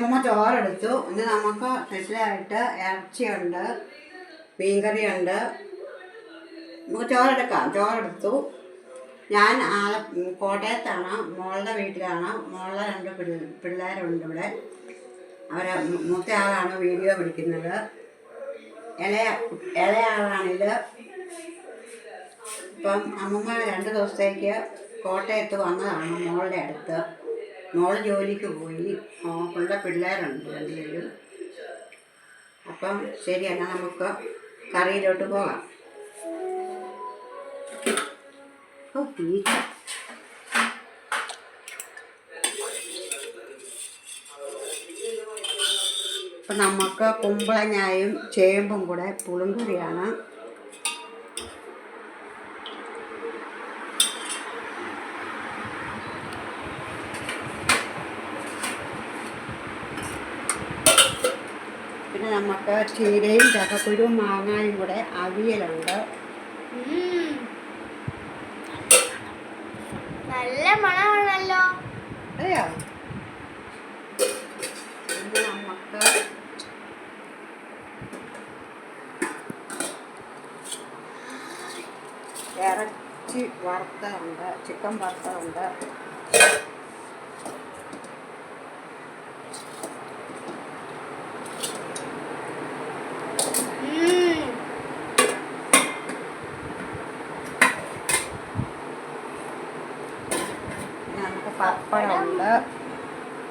അമ്മ ചോറെടുത്തു. ഇന്ന് നമുക്ക് സ്പെഷ്യലായിട്ട് ഇറച്ചിയുണ്ട്, മീൻകറിയുണ്ട്. നമുക്ക് ചോറെടുത്തു. ഞാൻ കോട്ടയത്താണ്, മോളുടെ വീട്ടിലാണ്. മോളുടെ 2 പിള്ളേരുണ്ട് ഇവിടെ. അവരെ മൂത്ത ആളാണ് വീഡിയോ പിടിക്കുന്നത്. ഇളയാളാണിത്. ഇപ്പം അമ്മമ്മ 2 ദിവസത്തേക്ക് കോട്ടയത്ത് വന്നതാണ് മോളുടെ അടുത്ത്. മോള് ജോലിക്ക് പോയി. മോളുടെ പിള്ളേരുണ്ട് 2 പേരും. അപ്പം ശരി, എന്നാൽ നമുക്ക് കറിയിലോട്ട് പോകാം. ഇപ്പം നമുക്ക് കുമ്പളങ്ങയും ചേമ്പും കൂടെ പുളിങ്കറിയാണ്. പിന്നെ നമുക്ക് ചീരയും ചക്കക്കുരുവും മാങ്ങായും കൂടെ അവിയലുണ്ട്. നല്ല മണമാണല്ലോ. അതെയോ? പിന്നെ നമുക്ക് ഇറച്ചി വറുത്തതുണ്ട്, ചിക്കൻ വറുത്തതുണ്ട്. നമുക്ക് പപ്പടമുണ്ട്,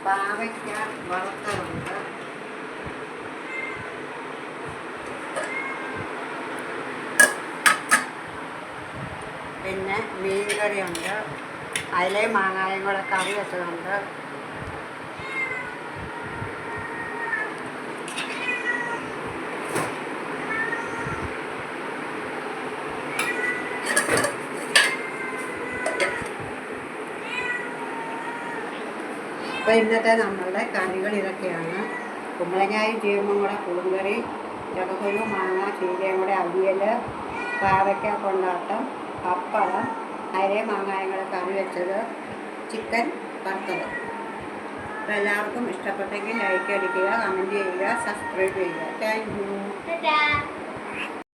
പാവയ്ക്ക വറുത്തതുണ്ട്. പിന്നെ മീൻകറിയുണ്ട്, അയിലയും മാങ്ങായും കൂടെ കറി വെച്ചതുണ്ട്. അപ്പോൾ ഇന്നത്തെ നമ്മളുടെ കറികൾ ഇതൊക്കെയാണ്. കുമ്പളങ്ങയും ചേമ്പും കൂടെ പുളിങ്കറി, ചക്കക്കുരു മാങ്ങ ചീരയും കൂടെ അവിയൽ, പാവയ്ക്ക കൊണ്ടാട്ടം, പപ്പടം, അരയും മാങ്ങായും കൂടെ കറി വെച്ചത്, ചിക്കൻ വറുത്തത്. അപ്പോൾ എല്ലാവർക്കും ഇഷ്ടപ്പെട്ടെങ്കിൽ ലൈക്ക് അടിക്കുക, കമൻറ്റ് ചെയ്യുക, സബ്സ്ക്രൈബ് ചെയ്യുക. Thank you.